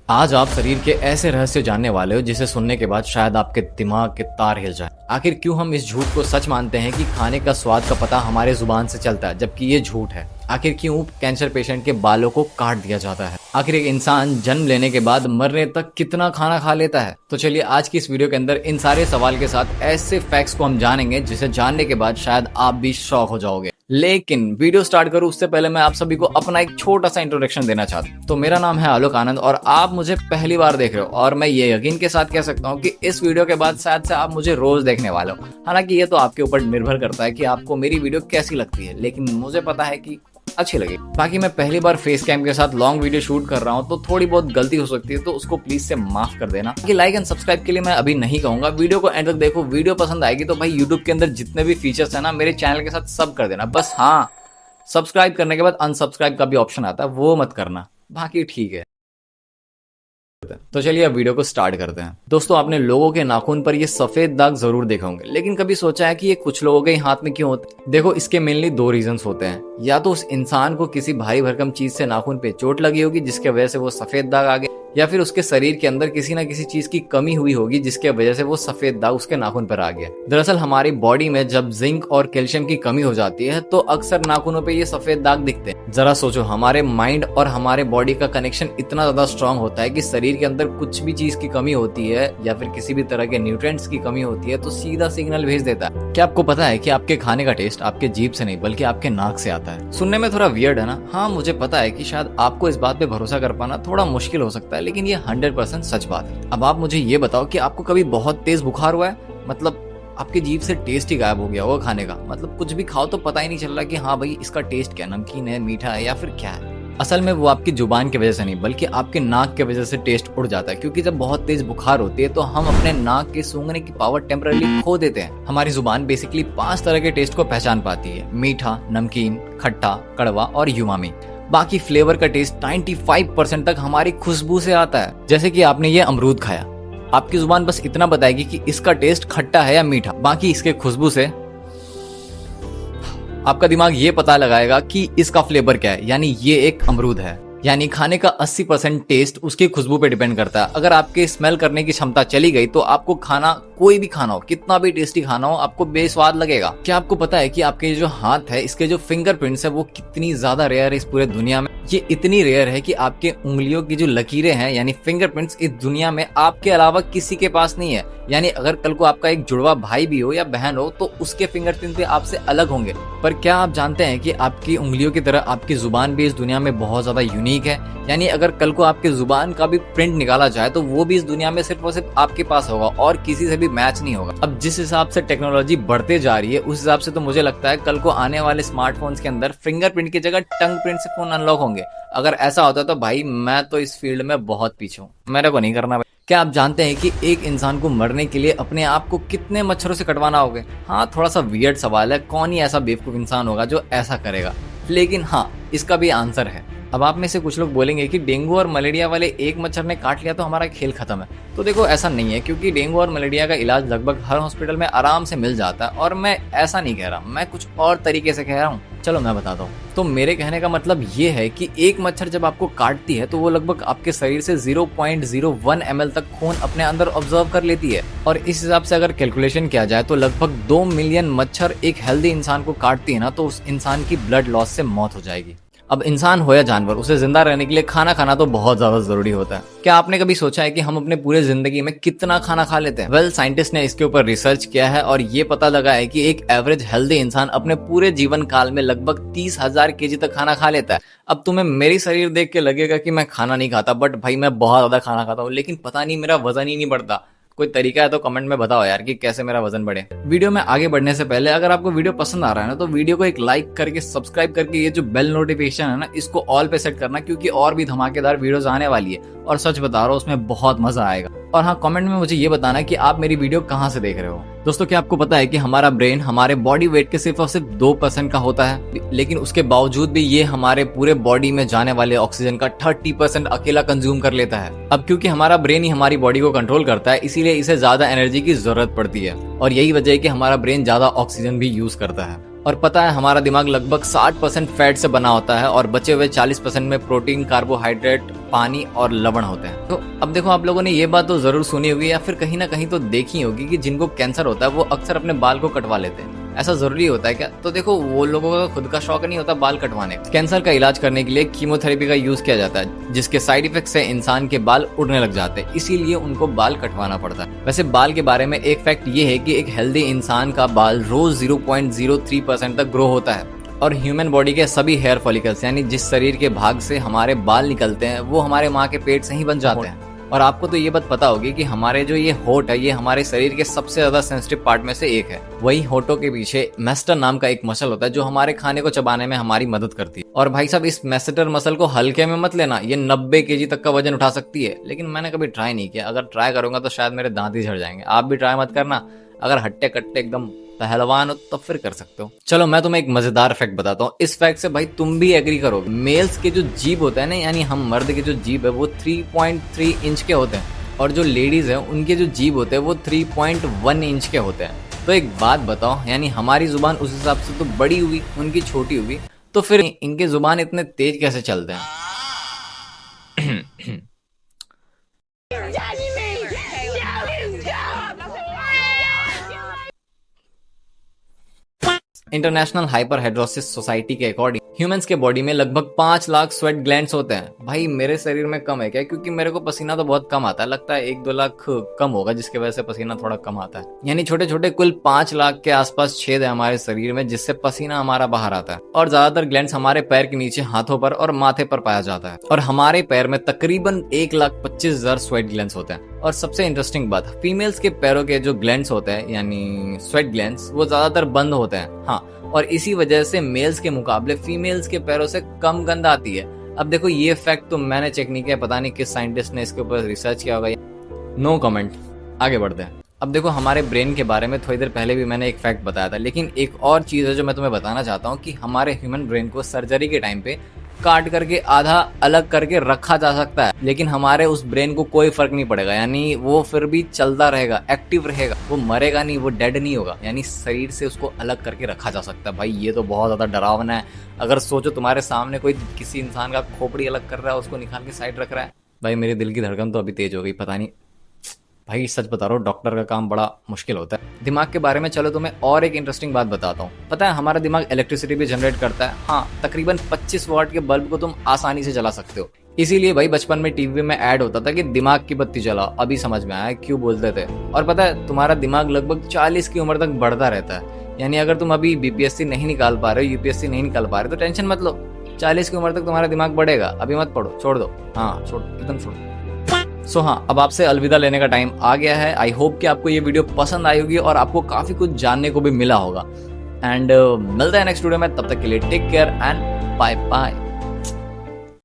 आज आप शरीर के ऐसे रहस्य जानने वाले हो जिसे सुनने के बाद शायद आपके दिमाग के तार हिल जाएं। आखिर क्यों हम इस झूठ को सच मानते हैं कि खाने का स्वाद का पता हमारे जुबान से चलता है, जबकि ये झूठ है। आखिर क्यों कैंसर पेशेंट के बालों को काट दिया जाता है। आखिर एक इंसान जन्म लेने के बाद मरने तक कितना खाना खा लेता है। तो चलिए आज की इस वीडियो के अंदर इन सारे सवाल के साथ ऐसे फैक्ट्स को हम जानेंगे जिसे जानने के बाद शायद आप भी शॉक हो जाओगे। लेकिन वीडियो स्टार्ट करूं उससे पहले मैं आप सभी को अपना एक छोटा सा इंट्रोडक्शन देना चाहता हूं। तो मेरा नाम है आलोक आनंद और आप मुझे पहली बार देख रहे हो और मैं ये यकीन के साथ कह सकता हूं कि इस वीडियो के बाद शायद से आप मुझे रोज देखने वाले हो। हालांकि ये तो आपके ऊपर निर्भर करता है कि आपको मेरी वीडियो कैसी लगती है, लेकिन मुझे पता है कि अच्छी लगी। बाकी मैं पहली बार फेस कैम के साथ लॉन्ग वीडियो शूट कर रहा हूं तो थोड़ी बहुत गलती हो सकती है, तो उसको प्लीज से माफ कर देना। कि लाइक एंड सब्सक्राइब के लिए मैं अभी नहीं कहूंगा, वीडियो को एंड तक देखो। वीडियो पसंद आएगी तो भाई यूट्यूब के अंदर जितने भी फीचर्स है ना मेरे चैनल के साथ सब कर देना। बस हाँ, सब्सक्राइब करने के बाद अनसब्सक्राइब का भी ऑप्शन आता है, वो मत करना, बाकी ठीक है। तो चलिए अब वीडियो को स्टार्ट करते हैं। दोस्तों, आपने लोगों के नाखून पर ये सफेद दाग जरूर देखे होंगे, लेकिन कभी सोचा है कि ये कुछ लोगों के हाथ में क्यों होते हैं? देखो, इसके मेनली दो रीजंस होते हैं। या तो उस इंसान को किसी भारी भरकम चीज से नाखून पे चोट लगी होगी जिसके वजह से वो सफेद दाग आ गए, या फिर उसके शरीर के अंदर किसी ना किसी चीज की कमी हुई होगी जिसके वजह से वो सफेद दाग उसके नाखून पर आ गया। दरअसल हमारी बॉडी में जब जिंक और कैल्शियम की कमी हो जाती है तो अक्सर नाखूनों पे ये सफेद दाग दिखते हैं। जरा सोचो, हमारे माइंड और हमारे बॉडी का कनेक्शन इतना ज्यादा स्ट्रांग होता है कि शरीर के अंदर कुछ भी चीज की कमी होती है या फिर किसी भी तरह के न्यूट्रिएंट्स की कमी होती है तो सीधा सिग्नल भेज देता है। क्या आपको पता है कि आपके खाने का टेस्ट आपके जीभ से नहीं बल्कि आपके नाक से आता है? सुनने में थोड़ा वियर्ड है ना? हाँ, मुझे पता है कि शायद आपको इस बात पे भरोसा कर पाना थोड़ा मुश्किल हो सकता है, लेकिन ये 100% सच बात है। अब आप मुझे ये बताओ कि आपको कभी बहुत तेज बुखार हुआ है? मतलब आपकी जीभ से टेस्ट ही गायब हो गया होगा खाने का। मतलब कुछ भी खाओ तो पता ही नहीं चल रहा कि हाँ भाई इसका टेस्ट क्या, नमकीन है, मीठा है या फिर क्या है। असल में वो आपकी जुबान की वजह से नहीं बल्कि आपके नाक की वजह से टेस्ट उड़ जाता है, क्योंकि जब बहुत तेज बुखार होती है तो हम अपने नाक के सूंघने की पावर टेम्पररी खो देते हैं। हमारी जुबान बेसिकली 5 तरह के टेस्ट को पहचान पाती है: मीठा, नमकीन, खट्टा, कड़वा और युमामी। बाकी फ्लेवर का टेस्ट 95% तक हमारी खुशबू से आता है। जैसे कि आपने ये अमरूद खाया, आपकी जुबान बस इतना बताएगी कि इसका टेस्ट खट्टा है या मीठा, बाकी इसके खुशबू से आपका दिमाग ये पता लगाएगा कि इसका फ्लेवर क्या है, यानी ये एक अमरूद है। यानी खाने का 80% टेस्ट उसकी खुशबू पे डिपेंड करता है। अगर आपके स्मेल करने की क्षमता चली गई तो आपको खाना, कोई भी खाना हो, कितना भी टेस्टी खाना हो, आपको बेस्वाद लगेगा। क्या आपको पता है कि आपके जो हाथ है, इसके जो फिंगरप्रिंट्स है वो कितनी ज्यादा रेयर है इस पूरे दुनिया में? ये इतनी रेयर है कि आपके उंगलियों की जो लकीरें हैं यानी फिंगरप्रिंट्स इस दुनिया में आपके अलावा किसी के पास नहीं है। यानी अगर कल को आपका एक जुड़वा भाई भी हो या बहन हो तो उसके फिंगरप्रिंट भी आपसे अलग होंगे। पर क्या आप जानते हैं कि आपकी उंगलियों की तरह आपकी जुबान भी इस दुनिया में बहुत ज्यादा यूनिक है? यानी अगर कल को आपकी जुबान का भी प्रिंट निकाला जाए तो वो भी इस दुनिया में सिर्फ और सिर्फ आपके पास होगा और किसी से भी मैच नहीं होगा। अब जिस हिसाब से टेक्नोलॉजी बढ़ते जा रही है उस हिसाब से तो मुझे लगता है कल को आने वाले स्मार्टफोन्स के अंदर फिंगरप्रिंट की जगह टंग प्रिंट से फोन अनलॉक होंगे। अगर ऐसा होता है तो भाई मैं तो इस फील्ड में बहुत पीछे हूँ, मेरे को नहीं करना भाई। क्या आप जानते हैं कि एक इंसान को मरने के लिए अपने आप को कितने मच्छरों से कटवाना होगा? हाँ, थोड़ा सा वियर्ड सवाल है, कौन ही ऐसा बेवकूफ इंसान होगा जो ऐसा करेगा, लेकिन हाँ इसका भी आंसर है। अब आप में से कुछ लोग बोलेंगे कि डेंगू और मलेरिया वाले एक मच्छर ने काट लिया तो हमारा खेल खत्म है। तो देखो, ऐसा नहीं है, क्योंकि डेंगू और मलेरिया का इलाज लगभग हर हॉस्पिटल में आराम से मिल जाता है। और मैं ऐसा नहीं कह रहा, मैं कुछ और तरीके से कह रहा हूँ। चलो मैं बताता हूँ। तो मेरे कहने का मतलब ये है कि एक मच्छर जब आपको काटती है तो वो लगभग आपके शरीर से 0.01 ml तक खून अपने अंदर ऑब्जर्व कर लेती है। और इस हिसाब से अगर कैलकुलेशन किया जाए तो लगभग 2 मिलियन मच्छर एक हेल्दी इंसान को काटती है ना, तो उस इंसान की ब्लड लॉस से मौत हो जाएगी। अब इंसान हो या जानवर, उसे जिंदा रहने के लिए खाना खाना तो बहुत ज्यादा जरूरी होता है। क्या आपने कभी सोचा है कि हम अपने पूरे जिंदगी में कितना खाना खा लेते हैं? वेल, साइंटिस्ट ने इसके ऊपर रिसर्च किया है और ये पता लगा है कि एक एवरेज हेल्दी इंसान अपने पूरे जीवन काल में लगभग 30,000 kg तक खाना खा लेता है। अब तुम्हें मेरी शरीर देख के लगेगा कि मैं खाना नहीं खाता, बट भाई मैं बहुत ज्यादा खाना खाता हूँ, लेकिन पता नहीं मेरा वजन ही नहीं बढ़ता। कोई तरीका है तो कमेंट में बताओ यार कि कैसे मेरा वजन बढ़े। वीडियो में आगे बढ़ने से पहले अगर आपको वीडियो पसंद आ रहा है ना तो वीडियो को एक लाइक करके सब्सक्राइब करके ये जो बेल नोटिफिकेशन है ना इसको ऑल पे सेट करना, क्योंकि और भी धमाकेदार वीडियोस आने वाली है और सच बता रहा हूँ उसमें बहुत मजा आएगा। और हाँ, कमेंट में मुझे ये बताना कि आप मेरी वीडियो कहाँ से देख रहे हो। दोस्तों, क्या आपको पता है कि हमारा ब्रेन हमारे बॉडी वेट के सिर्फ और सिर्फ 2% का होता है, लेकिन उसके बावजूद भी ये हमारे पूरे बॉडी में जाने वाले ऑक्सीजन का 30% अकेला कंज्यूम कर लेता है। अब क्योंकि हमारा ब्रेन ही हमारी बॉडी को कंट्रोल करता है, इसीलिए इसे ज्यादा एनर्जी की जरूरत पड़ती है और यही वजह है कि हमारा ब्रेन ज्यादा ऑक्सीजन भी यूज करता है। और पता है हमारा दिमाग लगभग 60% फैट से बना होता है और बचे हुए 40% में प्रोटीन, कार्बोहाइड्रेट, पानी और लवण होते हैं। तो अब देखो, आप लोगों ने ये बात तो जरूर सुनी होगी या फिर कहीं ना कहीं तो देखी होगी कि जिनको कैंसर होता है वो अक्सर अपने बाल को कटवा लेते हैं। ऐसा जरूरी होता है क्या? तो देखो, वो लोगों का खुद का शौक नहीं होता बाल कटवाने का। कैंसर का इलाज करने के लिए कीमोथेरेपी का यूज किया जाता है, जिसके साइड इफेक्ट से इंसान के बाल उड़ने लग जाते हैं, इसीलिए उनको बाल कटवाना पड़ता है। वैसे बाल के बारे में एक फैक्ट ये है कि एक हेल्दी इंसान का बाल रोज 0.03% तक ग्रो होता है और ह्यूमन बॉडी के सभी हेयर फॉलिकल्स यानी जिस शरीर के भाग से हमारे बाल निकलते हैं वो हमारे माँ के पेट से ही बन जाते हैं। और आपको तो ये बात पता होगी कि हमारे जो ये होठ है ये हमारे शरीर के सबसे ज्यादा सेंसिटिव पार्ट में से एक है। वही होठों के पीछे मैस्टर नाम का एक मसल होता है जो हमारे खाने को चबाने में हमारी मदद करती है। और भाई साहब, इस मैस्टर मसल को हल्के में मत लेना, ये 90 kg तक का वजन उठा सकती है। लेकिन मैंने कभी ट्राई नहीं किया, अगर ट्राई करूंगा तो शायद मेरे दांत ही झड़ जाएंगे। आप भी ट्राई मत करना, अगर हट्टे कट्टे एकदम पहलवान हो तो फिर कर सकते हो। चलो मैं तुम्हें एक मजेदार फैक्ट बताता हूँ, इस फैक्ट से भाई तुम भी एग्री करोगे। मेल्स के जो जीभ होता है ना, यानी हम मर्द के जो जीभ है वो 3.3 इंच के होते हैं और जो लेडीज है उनके जो जीभ होते हैं वो 3.1 इंच के होते हैं। तो एक बात बताओ, यानी हमारी जुबान उस हिसाब से तो बड़ी हुई, उनकी छोटी हुई, तो फिर इनके जुबान इतने तेज कैसे चलते हैं? इंटरनेशनल हाइपरहेड्रोसिस सोसाइटी के अकॉर्डिंग ह्यूमंस के बॉडी में लगभग 5 लाख स्वेट ग्लैंड्स होते हैं। भाई मेरे शरीर में कम है क्या? क्योंकि मेरे को पसीना तो बहुत कम आता है, लगता है 1-2 लाख कम होगा जिसकी वजह से पसीना थोड़ा कम आता है। यानी छोटे छोटे कुल 5 लाख के आसपास छेद है हमारे शरीर में जिससे पसीना हमारा बाहर आता है। और ज्यादातर ग्लैंड्स हमारे पैर के नीचे, हाथों पर और माथे पर पाया जाता है। और हमारे पैर में तकरीबन 1,25,000 स्वेट ग्लैंड्स होते हैं। और सबसे इंटरेस्टिंग बात, फीमेल्स के पैरों के जो ग्लैंड्स होते हैं यानी स्वेट ग्लैंड्स वो ज्यादातर बंद होते हैं। हाँ, और इसी वजह से मेल्स के मुकाबले फीमेल्स के पैरों से कम गंध आती है। अब देखो, ये फैक्ट तो मैंने चेक नहीं किया, पता नहीं किस साइंटिस्ट ने इसके ऊपर रिसर्च किया होगा। नो कमेंट, आगे बढ़ते हैं। अब देखो, हमारे ब्रेन के बारे में थोड़ी देर पहले भी मैंने एक फैक्ट बताया था, लेकिन एक और चीज है जो मैं तुम्हें बताना चाहता हूँ कि हमारे ह्यूमन ब्रेन को सर्जरी के टाइम पे काट करके आधा अलग करके रखा जा सकता है, लेकिन हमारे उस ब्रेन को कोई फर्क नहीं पड़ेगा। यानी वो फिर भी चलता रहेगा, एक्टिव रहेगा, वो मरेगा नहीं, वो डेड नहीं होगा। यानी शरीर से उसको अलग करके रखा जा सकता है। भाई ये तो बहुत ज्यादा डरावना है। अगर सोचो तुम्हारे सामने कोई किसी इंसान का खोपड़ी अलग कर रहा है, उसको निकाल के साइड रख रहा है, भाई मेरे दिल की धड़कन तो अभी तेज हो गई। पता नहीं, भाई सच बता रहा हूँ, डॉक्टर का काम बड़ा मुश्किल होता है। दिमाग के बारे में चलो तुम्हें और एक इंटरेस्टिंग बात बताता हूँ। पता है हमारा दिमाग इलेक्ट्रिसिटी भी जनरेट करता है। हाँ, तकरीबन 25 वाट के बल्ब को तुम आसानी से जला सकते हो। इसीलिए भाई बचपन में टीवी में ऐड होता था कि दिमाग की बत्ती जलाओ। अभी समझ में आया क्यों बोलते थे। और पता है तुम्हारा दिमाग लगभग 40 की उम्र तक बढ़ता रहता है। यानी अगर तुम अभी बीपीएससी नहीं निकाल पा रहे हो, यूपीएससी नहीं निकाल पा रहे तो टेंशन मत लो, 40 की उम्र तक तुम्हारा दिमाग बढ़ेगा। अभी मत पढ़ो, छोड़ दो। हाँ छोड़, एकदम छोड़। सो हाँ, अब आपसे अलविदा लेने का टाइम आ गया है। आई होप कि आपको ये वीडियो पसंद आई होगी और आपको काफी कुछ जानने को भी मिला होगा। एंड मिलते हैं नेक्स्ट वीडियो में, तब तक के लिए take care and bye bye.